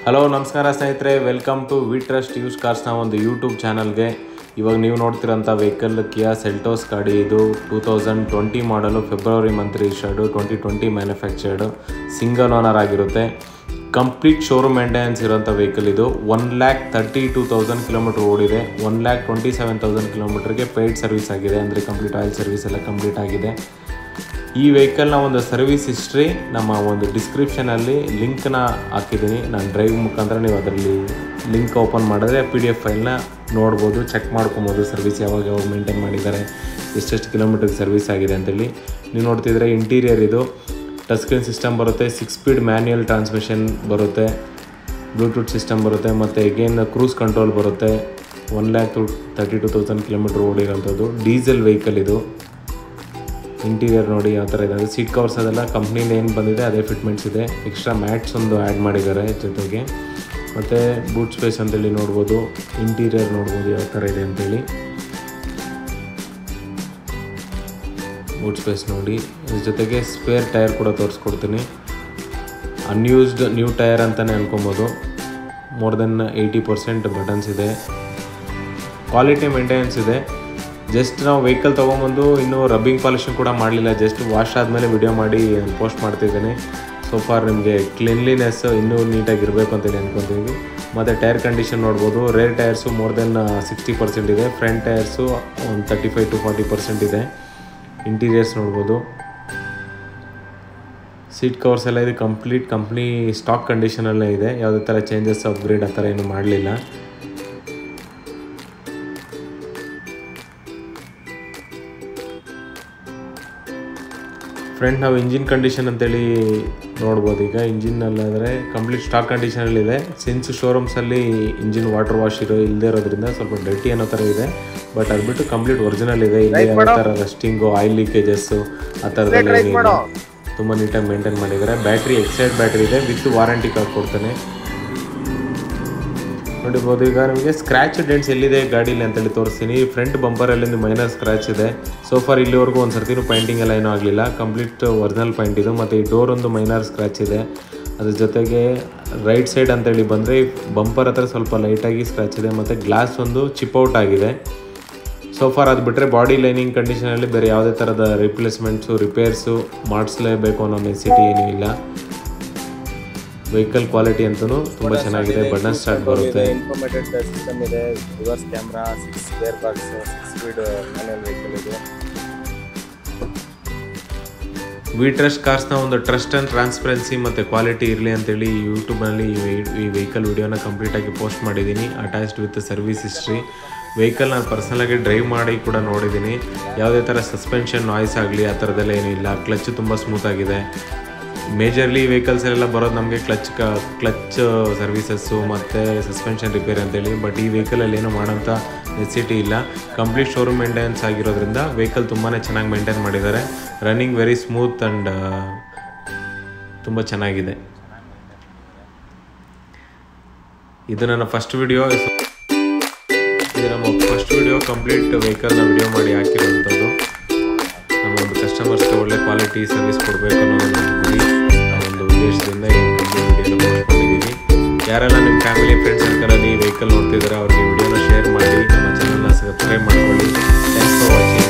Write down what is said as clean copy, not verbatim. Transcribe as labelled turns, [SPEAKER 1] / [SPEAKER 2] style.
[SPEAKER 1] Hello ನಮಸ್ಕಾರ ಸ್ನೇಹಿತರೆ, welcome to we trust used ಕಾರ್ಸ್ನ ಒಂದು ಯೂಟ್ಯೂಬ್ ಚಾನಲ್ಗೆ. ಇವಾಗ ನೀವು ನೋಡ್ತಿರೋಂಥ ವೆಹಿಕಲ್ ಕಿಯಾ ಸೆಲ್ಟೋಸ್ ಗಾಡಿ. ಇದು 2020 ಮಾಡಲು, February month registered, 2020 manufactured, single owner ಆಗಿರುತ್ತೆ. ಕಂಪ್ಲೀಟ್ ಶೋರೂಮ್ ಮೇಂಟೆನೆನ್ಸ್ ಇರೋಂಥ ವೆಹಿಕಲ್ ಇದು. 1,32,000 ಕಿಲೋಮೀಟ್ರ್ ಓಡಿದೆ. 1,27,000 ಕಿಲೋಮೀಟ್ರಿಗೆ ಪೇಯ್ಡ್ ಸರ್ವಿಸ್ ಆಗಿದೆ, ಅಂದರೆ ಕಂಪ್ಲೀಟ್ ಆಯಿಲ್ ಸರ್ವಿಸ್ ಎಲ್ಲ ಕಂಪ್ಲೀಟ್ ಆಗಿದೆ. ಈ ವೆಹಿಕಲ್ನ ಒಂದು ಸರ್ವಿಸ್ ಹಿಸ್ಟ್ರಿ ನಮ್ಮ ಒಂದು ಡಿಸ್ಕ್ರಿಪ್ಷನಲ್ಲಿ ಲಿಂಕ್ನ ಹಾಕಿದ್ದೀನಿ. ನಾನು ಡ್ರೈವ್ ಮುಖಾಂತರ ನೀವು ಅದರಲ್ಲಿ ಲಿಂಕ್ ಓಪನ್ ಮಾಡಿದ್ರೆ PDF ಫೈಲ್ನ ನೋಡ್ಬೋದು, ಚೆಕ್ ಮಾಡ್ಕೊಬೋದು. ಸರ್ವಿಸ್ ಯಾವಾಗ ಮೇಂಟೈನ್ ಮಾಡಿದ್ದಾರೆ, ಎಷ್ಟೆಷ್ಟು ಕಿಲೋಮೀಟ್ರಿಗೆ ಸರ್ವಿಸ್ ಆಗಿದೆ ಅಂತೇಳಿ. ನೀವು ನೋಡ್ತಿದ್ರೆ ಇಂಟೀರಿಯರ್ ಇದು ಟಚ್ ಸ್ಕ್ರೀನ್ ಸಿಸ್ಟಮ್ ಬರುತ್ತೆ, 6 ಸ್ಪೀಡ್ ಮ್ಯಾನ್ಯುಯಲ್ ಟ್ರಾನ್ಸ್ಮಿಷನ್ ಬರುತ್ತೆ, ಬ್ಲೂಟೂತ್ ಸಿಸ್ಟಮ್ ಬರುತ್ತೆ, ಮತ್ತು ಎಗೇನ್ ಕ್ರೂಸ್ ಕಂಟ್ರೋಲ್ ಬರುತ್ತೆ. 1,32,000 ಕಿಲೋಮೀಟ್ರ್ ಓಡಿರೋಂಥದ್ದು ಡೀಸೆಲ್ ವೆಹಿಕಲ್ ಇದು. ಇಂಟೀರಿಯರ್ ನೋಡಿ ಯಾವ ಥರ ಇದೆ. ಅದು ಸೀಟ್ ಕವರ್ಸ್ ಅದೆಲ್ಲ ಕಂಪ್ನಿಯಿಂದ ಏನು ಬಂದಿದೆ ಅದೇ ಫಿಟ್ಮೆಂಟ್ಸ್ ಇದೆ. ಎಕ್ಸ್ಟ್ರಾ ಮ್ಯಾಟ್ಸ್ ಒಂದು ಆ್ಯಡ್ ಮಾಡಿದ್ದಾರೆ ಜೊತೆಗೆ. ಮತ್ತು ಬೂಟ್ ಸ್ಪೇಸ್ ಅಂತೇಳಿ ನೋಡ್ಬೋದು, ಇಂಟೀರಿಯರ್ ನೋಡ್ಬೋದು ಯಾವ ಥರ ಇದೆ ಅಂತೇಳಿ. ಬೂಟ್ ಸ್ಪೇಸ್ ನೋಡಿ, ಇದ್ರ ಜೊತೆಗೆ ಸ್ಪೇರ್ ಟೈರ್ ಕೂಡ ತೋರಿಸ್ಕೊಡ್ತೀನಿ. ಅನ್ಯೂಸ್ಡ್ ನ್ಯೂ ಟೈರ್ ಅಂತಲೇ ಅನ್ಕೊಬೋದು. ಮೋರ್ ದೆನ್ 80% ಬಟನ್ಸ್ ಇದೆ. ಕ್ವಾಲಿಟಿ ಮೇಂಟೆನೆನ್ಸ್ ಇದೆ. ಜಸ್ಟ್ ನಾವು ವೆಹಿಕಲ್ ತೊಗೊಂಬಂದು ಇನ್ನೂ ರಬ್ಬಿಂಗ್ ಪಾಲಿಷನ್ ಕೂಡ ಮಾಡಲಿಲ್ಲ, ಜಸ್ಟ್ ವಾಶ್ ಆದಮೇಲೆ ವಿಡಿಯೋ ಮಾಡಿ ಪೋಸ್ಟ್ ಮಾಡ್ತಿದ್ದೀನಿ. ಸೊ ಫಾರ್ ನಿಮಗೆ ಕ್ಲೀನ್ಲಿನೆಸ್ ಇನ್ನೂ ನೀಟಾಗಿರಬೇಕು ಅಂತೇಳಿ ಅಂದ್ಕೊತೀವಿ. ಮತ್ತು ಟೈರ್ ಕಂಡೀಷನ್ ನೋಡ್ಬೋದು. ರೇರ್ ಟೈರ್ಸು ಮೋರ್ ದೆನ್ 60% ಇದೆ. ಫ್ರಂಟ್ ಟೈರ್ಸು ಒಂದು 35 to 40% ಇದೆ. ಇಂಟೀರಿಯರ್ಸ್ ನೋಡ್ಬೋದು. ಸೀಟ್ ಕವರ್ಸ್ ಎಲ್ಲ ಇದು ಕಂಪ್ಲೀಟ್ ಕಂಪ್ನಿ ಸ್ಟಾಕ್ ಕಂಡೀಷನಲ್ಲೇ ಇದೆ. ಯಾವುದೇ ಥರ ಚೇಂಜಸ್ ಅಪ್ಗ್ರೇಡ್ ಆ ಥರ ಏನೂ ಮಾಡಲಿಲ್ಲ. ಫ್ರಂಟ್ ನಾವು ಇಂಜಿನ್ ಕಂಡೀಷನ್ ಅಂತೇಳಿ ನೋಡ್ಬೋದು. ಈಗ ಇಂಜಿನ್ನಲ್ಲಾದರೆ ಕಂಪ್ಲೀಟ್ ಸ್ಟಾಕ್ ಕಂಡೀಷನಲ್ಲಿದೆ. ಸಿನ್ಸ್ ಶೋರೂಮ್ಸಲ್ಲಿ ಇಂಜಿನ್ ವಾಟರ್ ವಾಶ್ ಇಲ್ಲದೇ ಇರೋದ್ರಿಂದ ಸ್ವಲ್ಪ ಡರ್ಟಿ ಅನ್ನೋ ಥರ ಇದೆ. ಬಟ್ ಅದು ಬಿಟ್ಟು ಕಂಪ್ಲೀಟ್ ಒರಿಜಿನಲ್ ಇದೆ. ಇಲ್ಲಿ ಯಾವ ಥರ ರಸ್ಟಿಂಗು, ಆಯಿಲ್ ಲೀಕೇಜಸ್ಸು ಆ ಥರದಲ್ಲಿ ಏನಿಲ್ಲ, ತುಂಬ ನೀಟಾಗಿ ಮೇಂಟೈನ್ ಮಾಡಿದ್ದಾರೆ. ಬ್ಯಾಟ್ರಿ ಎಕ್ಸೈಡ್ ಬ್ಯಾಟ್ರಿ ಇದೆ, ವಿತ್ ವಾರಂಟಿ ಕಾರ್ಡ್ ಕೊಡ್ತಾನೆ. ನೋಡಿರ್ಬೋದು. ಈಗ ನಿಮಗೆ ಸ್ಕ್ರ್ಯಾಚ್ ಡೆಂಟ್ಸ್ ಎಲ್ಲಿದೆ ಗಾಡೀಲಿ ಅಂತೇಳಿ ತೋರಿಸ್ತೀನಿ. ಫ್ರಂಟ್ ಬಂಪರಲ್ಲಿ ಮೈನರ್ ಸ್ಕ್ರ್ಯಾಚ್ ಇದೆ. ಸೋಫಾರ್ ಇಲ್ಲಿವರೆಗೂ ಒಂದು ಸರ್ತಿನೂ ಪೈಂಟಿಂಗ್ ಎಲ್ಲ ಏನೂ ಆಗಲಿಲ್ಲ, ಕಂಪ್ಲೀಟ್ ಒರಿಜಿನಲ್ ಪೈಂಟ್ ಇದು. ಮತ್ತು ಈ ಡೋರ್ ಒಂದು ಮೈನರ್ ಸ್ಕ್ರ್ಯಾಚ್ ಇದೆ. ಅದ್ರ ಜೊತೆಗೆ ರೈಟ್ ಸೈಡ್ ಅಂತೇಳಿ ಬಂದರೆ ಬಂಪರ್ ಹತ್ರ ಸ್ವಲ್ಪ ಲೈಟಾಗಿ ಸ್ಕ್ರ್ಯಾಚ್ ಇದೆ. ಮತ್ತು ಗ್ಲಾಸ್ ಒಂದು ಚಿಪ್ಔಟ್ ಆಗಿದೆ. ಸೋಫಾರ್ ಅದು ಬಿಟ್ಟರೆ ಬಾಡಿ ಲೈನಿಂಗ್ ಕಂಡೀಷನಲ್ಲಿ ಬೇರೆ ಯಾವುದೇ ಥರದ ರಿಪ್ಲೇಸ್ಮೆಂಟ್ಸು, ರಿಪೇರ್ಸು ಮಾಡಿಸ್ಲೇಬೇಕು ಅನ್ನೋ ನೆಸಿಟಿ ಏನೂ ಇಲ್ಲ. ವೆಹಿಕಲ್ ಕ್ವಾಲಿಟಿ ಅಂತೂ ತುಂಬ ಚೆನ್ನಾಗಿದೆ. ಬಟನ್ ಸ್ಟಾರ್ಟ್ ಬರುತ್ತೆ.
[SPEAKER 2] ಇನ್ಫಾರ್ಮೇಟೆಡ್ ಸಿಸ್ಟಮ್ ಇದೆ, reverse camera, 6 gear box, 6 speed manual vehicle ಇದೆ.
[SPEAKER 1] ವಿ ಟ್ರಸ್ಟ್ ಕಾರ್ಸ್ನ ಒಂದು ಟ್ರಸ್ಟ್ ಆ್ಯಂಡ್ ಟ್ರಾನ್ಸ್ಪರೆನ್ಸಿ ಮತ್ತು ಕ್ವಾಲಿಟಿ ಇರಲಿ ಅಂತೇಳಿ ಯೂಟ್ಯೂಬ್ನಲ್ಲಿ ಈ ವೆಹಿಕಲ್ ವಿಡಿಯೋನ ಕಂಪ್ಲೀಟಾಗಿ ಪೋಸ್ಟ್ ಮಾಡಿದ್ದೀನಿ, attached with service history. Vehicle ನಾನು ಪರ್ಸನಲಾಗಿ ಡ್ರೈವ್ ಮಾಡಿ ಕೂಡ ನೋಡಿದ್ದೀನಿ. ಯಾವುದೇ ಥರ ಸಸ್ಪೆನ್ಷನ್ ನಾಯ್ಸ್ ಆಗಲಿ ಆ ಥರದ್ದೆಲ್ಲ ಏನೂ ಇಲ್ಲ. ಕ್ಲಚ್ ತುಂಬ ಸ್ಮೂತಾಗಿದೆ. ಮೇಜರ್ಲಿ ವೆಹಿಕಲ್ಸಲ್ಲೆಲ್ಲ ಬರೋದು ನಮಗೆ ಕ್ಲಚ್ ಸರ್ವಿಸಸ್ಸು ಮತ್ತು ಸಸ್ಪೆನ್ಷನ್ ರಿಪೇರ್ ಅಂತೇಳಿ. ಬಟ್ ಈ ವೆಹಿಕಲಲ್ಲಿ ಏನೂ ಮಾಡೋಂಥ ನೆಸಿಟಿ ಇಲ್ಲ. ಕಂಪ್ಲೀಟ್ ಶೋರೂಮ್ ಮೇಂಟೆನೆನ್ಸ್ ಆಗಿರೋದ್ರಿಂದ ವೆಹಿಕಲ್ ತುಂಬಾ ಚೆನ್ನಾಗಿ ಮೇಂಟೈನ್ ಮಾಡಿದ್ದಾರೆ. ರನ್ನಿಂಗ್ ವೆರಿ ಸ್ಮೂತ್ ಆ್ಯಂಡ್ ತುಂಬ ಚೆನ್ನಾಗಿದೆ. ಇದು ನನ್ನ ಫಸ್ಟ್ ವಿಡಿಯೋ. ಇದು ನಮ್ಮ ಫಸ್ಟ್ ವಿಡಿಯೋ ಕಂಪ್ಲೀಟ್ ವೆಹಿಕಲ್ನ ವಿಡಿಯೋ ಮಾಡಿ ಹಾಕಿರೋವಂಥದ್ದು. ನಮ್ಮ ಒಂದು ಕಸ್ಟಮರ್ಸ್ಗೆ ಒಳ್ಳೆ ಕ್ವಾಲಿಟಿ ಸರ್ವಿಸ್ ಕೊಡಬೇಕು ಅನ್ನೋ ಒಂದು ಉದ್ದೇಶದಿಂದ ಈ ವಿಡಿಯೋನ ಪೋಸ್ಟ್ ಮಾಡಿದ್ದೀವಿ. ಯಾರೆಲ್ಲ ನಿಮ್ಮ ಫ್ಯಾಮಿಲಿ ಫ್ರೆಂಡ್ಸ್ ಸರ್ಕಲಲ್ಲಿ ವೆಹಿಕಲ್ ನೋಡ್ತಿದ್ದಾರೆ ಅವ್ರಿಗೆ ವಿಡಿಯೋನ ಶೇರ್ ಮಾಡಿ, ನಮ್ಮ ಚಾನಲ್ನ ಸಬ್ಸ್ಕ್ರೈಬ್ ಮಾಡ್ಕೊಳ್ಳಿ. Thanks for watching.